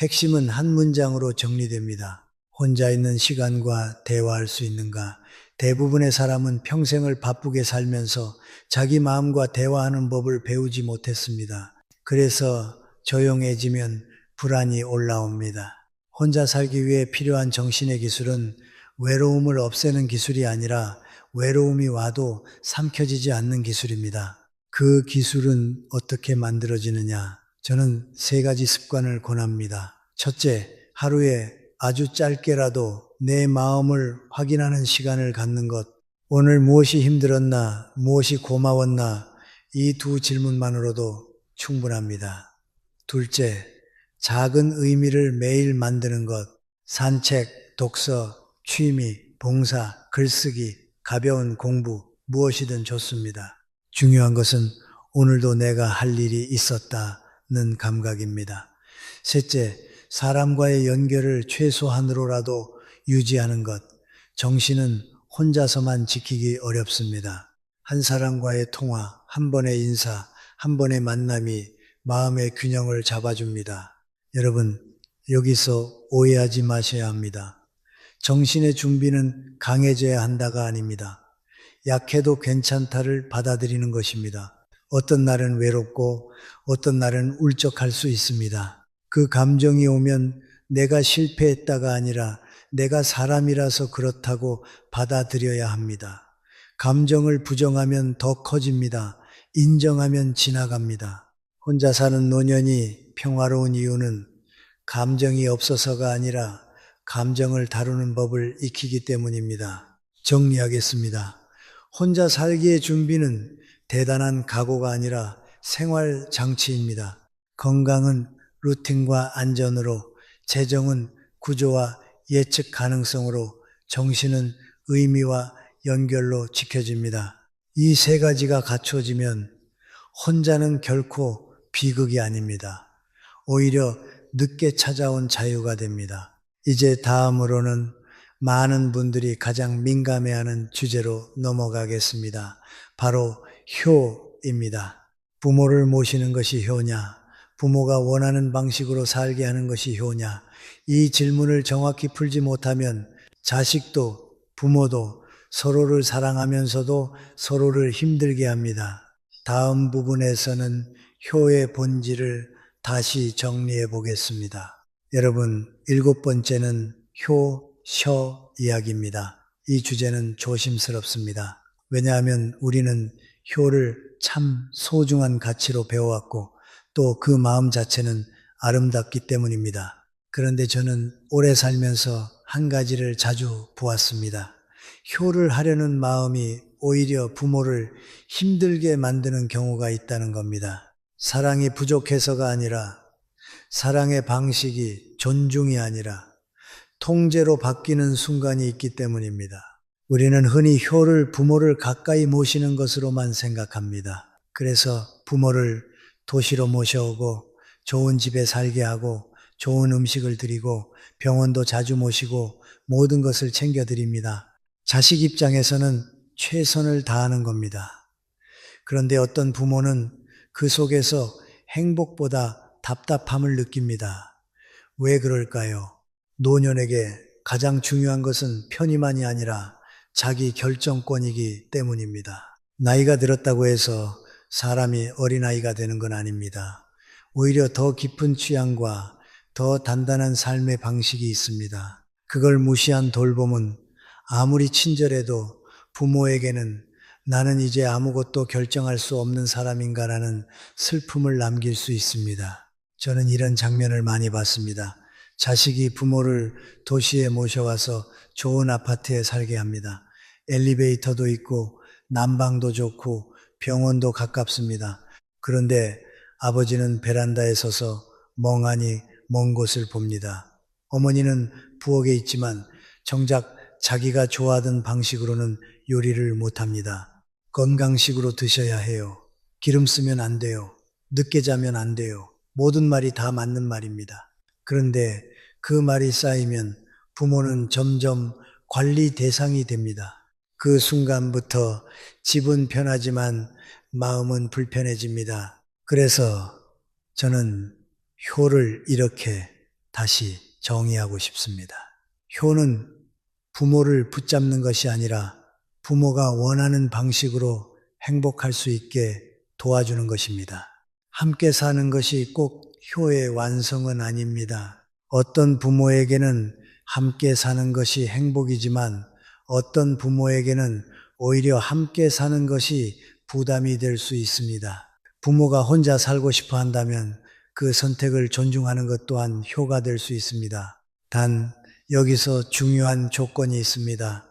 핵심은 한 문장으로 정리됩니다. 혼자 있는 시간과 대화할 수 있는가? 대부분의 사람은 평생을 바쁘게 살면서 자기 마음과 대화하는 법을 배우지 못했습니다. 그래서 조용해지면 불안이 올라옵니다. 혼자 살기 위해 필요한 정신의 기술은 외로움을 없애는 기술이 아니라 외로움이 와도 삼켜지지 않는 기술입니다. 그 기술은 어떻게 만들어지느냐? 저는 3가지 습관을 권합니다. 첫째, 하루에 아주 짧게라도 내 마음을 확인하는 시간을 갖는 것. 오늘 무엇이 힘들었나, 무엇이 고마웠나, 이 2 질문만으로도 충분합니다. 둘째, 작은 의미를 매일 만드는 것. 산책, 독서, 취미, 봉사, 글쓰기, 가벼운 공부, 무엇이든 좋습니다. 중요한 것은 오늘도 내가 할 일이 있었다는 감각입니다. 셋째, 사람과의 연결을 최소한으로라도 유지하는 것. 정신은 혼자서만 지키기 어렵습니다. 한 사람과의 통화, 한 번의 인사, 한 번의 만남이 마음의 균형을 잡아줍니다. 여러분, 여기서 오해하지 마셔야 합니다. 정신의 준비는 강해져야 한다가 아닙니다. 약해도 괜찮다를 받아들이는 것입니다. 어떤 날은 외롭고 어떤 날은 울적할 수 있습니다. 그 감정이 오면 내가 실패했다가 아니라 내가 사람이라서 그렇다고 받아들여야 합니다. 감정을 부정하면 더 커집니다. 인정하면 지나갑니다. 혼자 사는 노년이 평화로운 이유는 감정이 없어서가 아니라 감정을 다루는 법을 익히기 때문입니다. 정리하겠습니다. 혼자 살기의 준비는 대단한 각오가 아니라 생활 장치입니다. 건강은 루틴과 안전으로, 재정은 구조와 예측 가능성으로, 정신은 의미와 연결로 지켜집니다. 이 3가지가 갖춰지면 혼자는 결코 비극이 아닙니다. 오히려 늦게 찾아온 자유가 됩니다. 이제 다음으로는 많은 분들이 가장 민감해하는 주제로 넘어가겠습니다. 바로 효입니다. 부모를 모시는 것이 효냐? 부모가 원하는 방식으로 살게 하는 것이 효냐? 이 질문을 정확히 풀지 못하면 자식도 부모도 서로를 사랑하면서도 서로를 힘들게 합니다. 다음 부분에서는 효의 본질을 다시 정리해 보겠습니다. 여러분, 7번째는 효, 셔 이야기입니다. 이 주제는 조심스럽습니다. 왜냐하면 우리는 효를 참 소중한 가치로 배워왔고 또 그 마음 자체는 아름답기 때문입니다. 그런데 저는 오래 살면서 한 가지를 자주 보았습니다. 효를 하려는 마음이 오히려 부모를 힘들게 만드는 경우가 있다는 겁니다. 사랑이 부족해서가 아니라 사랑의 방식이 존중이 아니라 통제로 바뀌는 순간이 있기 때문입니다. 우리는 흔히 효를 부모를 가까이 모시는 것으로만 생각합니다. 그래서 부모를 도시로 모셔오고 좋은 집에 살게 하고 좋은 음식을 드리고 병원도 자주 모시고 모든 것을 챙겨드립니다. 자식 입장에서는 최선을 다하는 겁니다. 그런데 어떤 부모는 그 속에서 행복보다 답답함을 느낍니다. 왜 그럴까요? 노년에게 가장 중요한 것은 편의만이 아니라 자기 결정권이기 때문입니다. 나이가 들었다고 해서 사람이 어린아이가 되는 건 아닙니다. 오히려 더 깊은 취향과 더 단단한 삶의 방식이 있습니다. 그걸 무시한 돌봄은 아무리 친절해도 부모에게는 나는 이제 아무것도 결정할 수 없는 사람인가라는 슬픔을 남길 수 있습니다. 저는 이런 장면을 많이 봤습니다. 자식이 부모를 도시에 모셔와서 좋은 아파트에 살게 합니다. 엘리베이터도 있고 난방도 좋고 병원도 가깝습니다. 그런데 아버지는 베란다에 서서 멍하니 먼 곳을 봅니다. 어머니는 부엌에 있지만 정작 자기가 좋아하던 방식으로는 요리를 못합니다. 건강식으로 드셔야 해요. 기름 쓰면 안 돼요. 늦게 자면 안 돼요. 모든 말이 다 맞는 말입니다. 그런데 그 말이 쌓이면 부모는 점점 관리 대상이 됩니다. 그 순간부터 집은 편하지만 마음은 불편해집니다. 그래서 저는 효를 이렇게 다시 정의하고 싶습니다. 효는 부모를 붙잡는 것이 아니라 부모가 원하는 방식으로 행복할 수 있게 도와주는 것입니다. 함께 사는 것이 꼭 효의 완성은 아닙니다. 어떤 부모에게는 함께 사는 것이 행복이지만 어떤 부모에게는 오히려 함께 사는 것이 부담이 될 수 있습니다. 부모가 혼자 살고 싶어 한다면 그 선택을 존중하는 것 또한 효가 될 수 있습니다. 단 여기서 중요한 조건이 있습니다.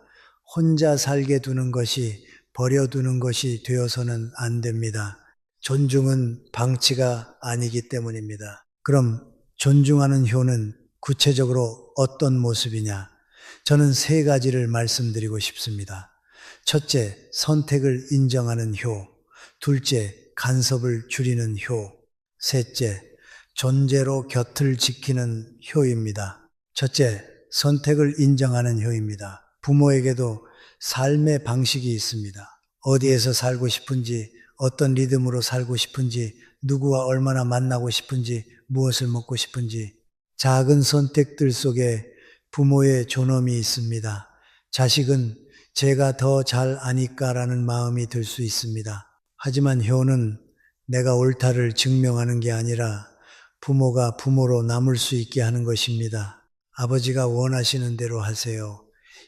혼자 살게 두는 것이 버려두는 것이 되어서는 안 됩니다. 존중은 방치가 아니기 때문입니다. 그럼 존중하는 효는 구체적으로 어떤 모습이냐? 저는 세 가지를 말씀드리고 싶습니다. 첫째, 선택을 인정하는 효. 둘째, 간섭을 줄이는 효. 셋째, 존재로 곁을 지키는 효입니다. 첫째, 선택을 인정하는 효입니다. 부모에게도 삶의 방식이 있습니다. 어디에서 살고 싶은지, 어떤 리듬으로 살고 싶은지, 누구와 얼마나 만나고 싶은지, 무엇을 먹고 싶은지, 작은 선택들 속에 부모의 존엄이 있습니다. 자식은 제가 더 잘 아니까라는 마음이 들 수 있습니다. 하지만 효는 내가 옳다를 증명하는 게 아니라 부모가 부모로 남을 수 있게 하는 것입니다. 아버지가 원하시는 대로 하세요.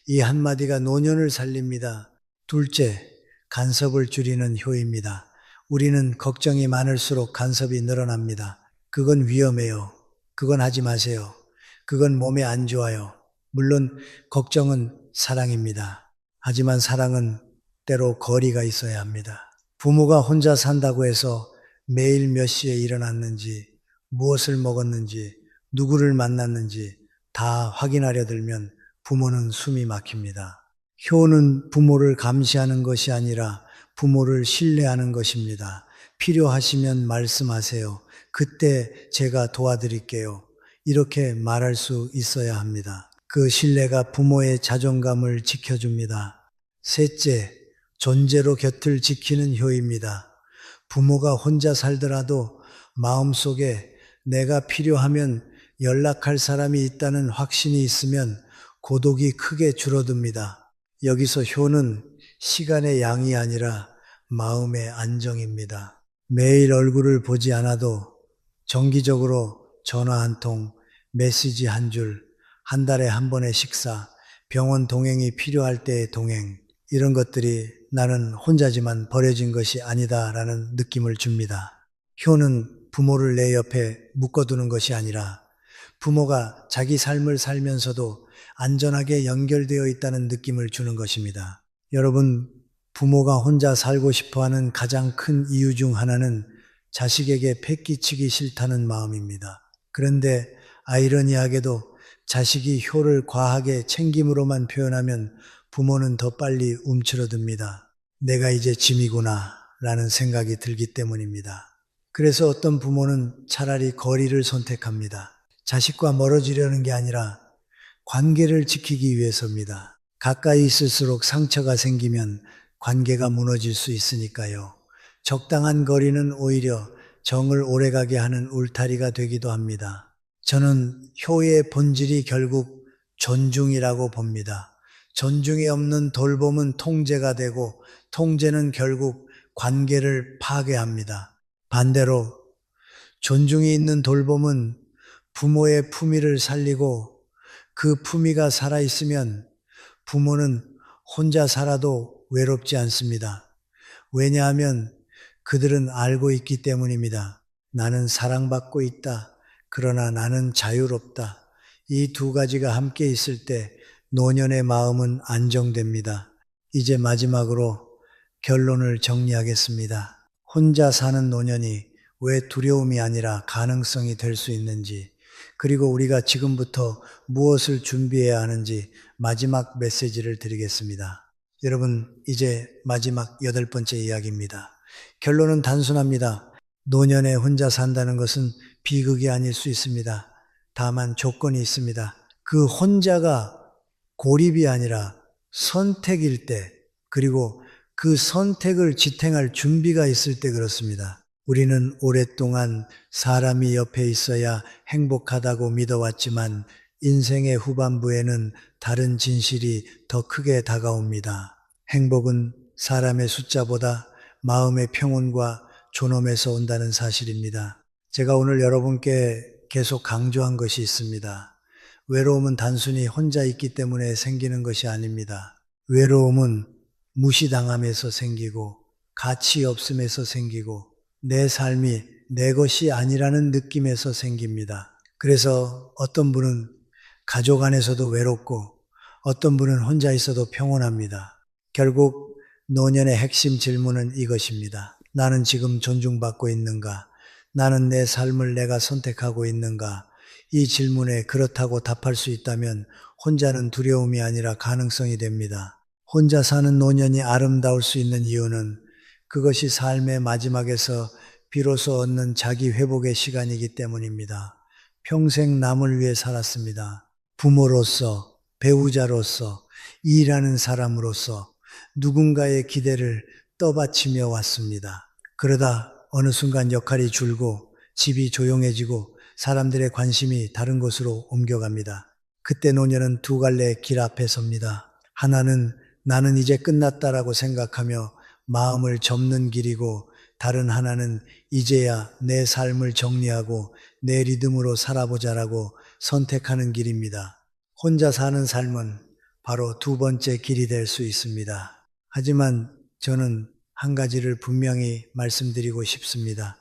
이 한마디가 노년을 살립니다. 둘째, 간섭을 줄이는 효입니다. 우리는 걱정이 많을수록 간섭이 늘어납니다. 그건 위험해요. 그건 하지 마세요. 그건 몸에 안 좋아요. 물론 걱정은 사랑입니다. 하지만 사랑은 때로 거리가 있어야 합니다. 부모가 혼자 산다고 해서 매일 몇 시에 일어났는지, 무엇을 먹었는지, 누구를 만났는지 다 확인하려 들면 부모는 숨이 막힙니다. 효는 부모를 감시하는 것이 아니라 부모를 신뢰하는 것입니다. 필요하시면 말씀하세요. 그때 제가 도와드릴게요. 이렇게 말할 수 있어야 합니다. 그 신뢰가 부모의 자존감을 지켜줍니다. 셋째, 존재로 곁을 지키는 효입니다. 부모가 혼자 살더라도 마음속에 내가 필요하면 연락할 사람이 있다는 확신이 있으면 고독이 크게 줄어듭니다. 여기서 효는 시간의 양이 아니라 마음의 안정입니다. 매일 얼굴을 보지 않아도 정기적으로 전화 한 통, 메시지 한 줄, 한 달에 한 번의 식사, 병원 동행이 필요할 때의 동행, 이런 것들이 나는 혼자지만 버려진 것이 아니다라는 느낌을 줍니다. 효는 부모를 내 옆에 묶어두는 것이 아니라 부모가 자기 삶을 살면서도 안전하게 연결되어 있다는 느낌을 주는 것입니다. 여러분, 부모가 혼자 살고 싶어 하는 가장 큰 이유 중 하나는 자식에게 패기치기 싫다는 마음입니다. 그런데 아이러니하게도 자식이 효를 과하게 챙김으로만 표현하면 부모는 더 빨리 움츠러듭니다. 내가 이제 짐이구나 라는 생각이 들기 때문입니다. 그래서 어떤 부모는 차라리 거리를 선택합니다. 자식과 멀어지려는 게 아니라 관계를 지키기 위해서입니다. 가까이 있을수록 상처가 생기면 관계가 무너질 수 있으니까요. 적당한 거리는 오히려 정을 오래가게 하는 울타리가 되기도 합니다. 저는 효의 본질이 결국 존중이라고 봅니다. 존중이 없는 돌봄은 통제가 되고 통제는 결국 관계를 파괴합니다. 반대로 존중이 있는 돌봄은 부모의 품위를 살리고 그 품위가 살아있으면 부모는 혼자 살아도 외롭지 않습니다. 왜냐하면 그들은 알고 있기 때문입니다. 나는 사랑받고 있다. 그러나 나는 자유롭다. 이 두 가지가 함께 있을 때 노년의 마음은 안정됩니다. 이제 마지막으로 결론을 정리하겠습니다. 혼자 사는 노년이 왜 두려움이 아니라 가능성이 될 수 있는지, 그리고 우리가 지금부터 무엇을 준비해야 하는지 마지막 메시지를 드리겠습니다. 여러분, 이제 마지막 8번째 이야기입니다. 결론은 단순합니다. 노년에 혼자 산다는 것은 비극이 아닐 수 있습니다. 다만 조건이 있습니다. 그 혼자가 고립이 아니라 선택일 때, 그리고 그 선택을 지탱할 준비가 있을 때 그렇습니다. 우리는 오랫동안 사람이 옆에 있어야 행복하다고 믿어왔지만 인생의 후반부에는 다른 진실이 더 크게 다가옵니다. 행복은 사람의 숫자보다 마음의 평온과 존엄에서 온다는 사실입니다. 제가 오늘 여러분께 계속 강조한 것이 있습니다. 외로움은 단순히 혼자 있기 때문에 생기는 것이 아닙니다. 외로움은 무시당함에서 생기고 가치 없음에서 생기고 내 삶이 내 것이 아니라는 느낌에서 생깁니다. 그래서 어떤 분은 가족 안에서도 외롭고 어떤 분은 혼자 있어도 평온합니다. 결국 노년의 핵심 질문은 이것입니다. 나는 지금 존중받고 있는가? 나는 내 삶을 내가 선택하고 있는가? 이 질문에 그렇다고 답할 수 있다면 혼자는 두려움이 아니라 가능성이 됩니다. 혼자 사는 노년이 아름다울 수 있는 이유는 그것이 삶의 마지막에서 비로소 얻는 자기 회복의 시간이기 때문입니다. 평생 남을 위해 살았습니다. 부모로서, 배우자로서, 일하는 사람으로서 누군가의 기대를 떠받치며 왔습니다. 그러다 어느 순간 역할이 줄고 집이 조용해지고 사람들의 관심이 다른 곳으로 옮겨갑니다. 그때 노년은 두 갈래의 길 앞에 섭니다. 하나는 나는 이제 끝났다라고 생각하며 마음을 접는 길이고, 다른 하나는 이제야 내 삶을 정리하고 내 리듬으로 살아보자라고 선택하는 길입니다. 혼자 사는 삶은 바로 두 번째 길이 될 수 있습니다. 하지만 저는 한 가지를 분명히 말씀드리고 싶습니다.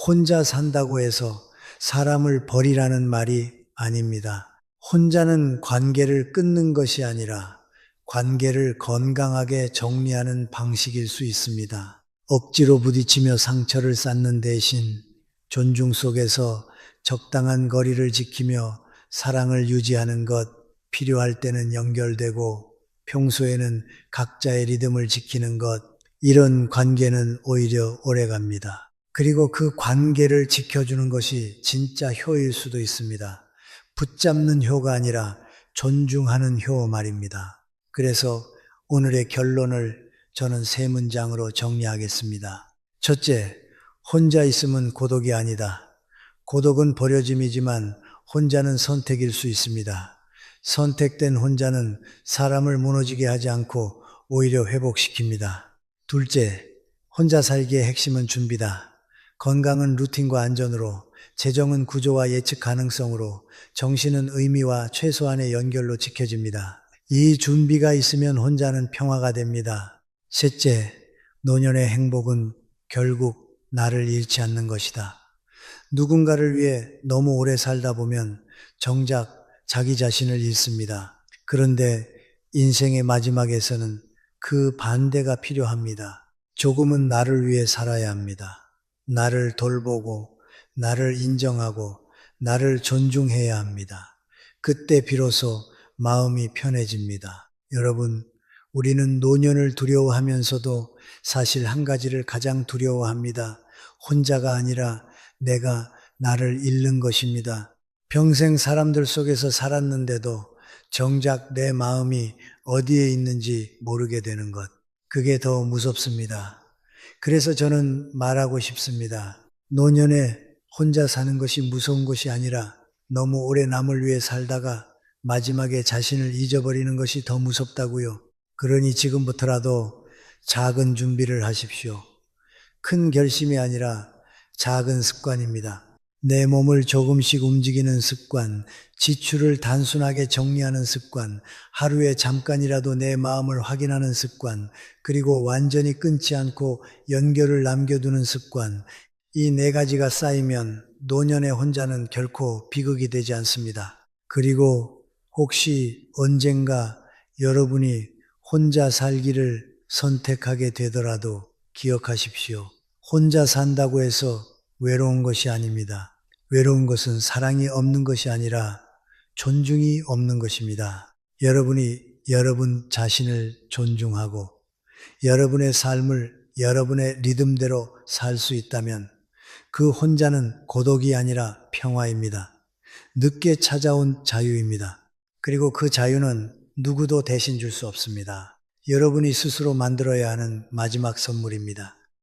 혼자 산다고 해서 사람을 버리라는 말이 아닙니다. 혼자는 관계를 끊는 것이 아니라 관계를 건강하게 정리하는 방식일 수 있습니다. 억지로 부딪히며 상처를 쌓는 대신 존중 속에서 적당한 거리를 지키며 사랑을 유지하는 것, 필요할 때는 연결되고 평소에는 각자의 리듬을 지키는 것, 이런 관계는 오히려 오래갑니다. 그리고 그 관계를 지켜주는 것이 진짜 효일 수도 있습니다. 붙잡는 효가 아니라 존중하는 효 말입니다. 그래서 오늘의 결론을 저는 3문장으로 정리하겠습니다. 첫째, 혼자 있음은 고독이 아니다. 고독은 버려짐이지만 혼자는 선택일 수 있습니다. 선택된 혼자는 사람을 무너지게 하지 않고 오히려 회복시킵니다. 둘째, 혼자 살기의 핵심은 준비다. 건강은 루틴과 안전으로, 재정은 구조와 예측 가능성으로, 정신은 의미와 최소한의 연결로 지켜집니다. 이 준비가 있으면 혼자는 평화가 됩니다. 셋째, 노년의 행복은 결국 나를 잃지 않는 것이다. 누군가를 위해 너무 오래 살다 보면 정작 자기 자신을 잃습니다. 그런데 인생의 마지막에서는 그 반대가 필요합니다. 조금은 나를 위해 살아야 합니다. 나를 돌보고, 나를 인정하고, 나를 존중해야 합니다. 그때 비로소 마음이 편해집니다. 여러분, 우리는 노년을 두려워하면서도 사실 한 가지를 가장 두려워합니다. 혼자가 아니라 내가 나를 잃는 것입니다. 평생 사람들 속에서 살았는데도 정작 내 마음이 어디에 있는지 모르게 되는 것. 그게 더 무섭습니다. 그래서 저는 말하고 싶습니다. 노년에 혼자 사는 것이 무서운 것이 아니라 너무 오래 남을 위해 살다가 마지막에 자신을 잊어버리는 것이 더 무섭다고요. 그러니 지금부터라도 작은 준비를 하십시오. 큰 결심이 아니라 작은 습관입니다. 내 몸을 조금씩 움직이는 습관, 지출을 단순하게 정리하는 습관, 하루에 잠깐이라도 내 마음을 확인하는 습관, 그리고 완전히 끊지 않고 연결을 남겨두는 습관, 이 네 가지가 쌓이면 노년의 혼자는 결코 비극이 되지 않습니다. 그리고 혹시 언젠가 여러분이 혼자 살기를 선택하게 되더라도 기억하십시오. 혼자 산다고 해서 외로운 것이 아닙니다. 외로운 것은 사랑이 없는 것이 아니라 존중이 없는 것입니다. 여러분이 여러분 자신을 존중하고 여러분의 삶을 여러분의 리듬대로 살 수 있다면 그 혼자는 고독이 아니라 평화입니다. 늦게 찾아온 자유입니다. 그리고 그 자유는 누구도 대신 줄 수 없습니다. 여러분이 스스로 만들어야 하는 마지막 선물입니다.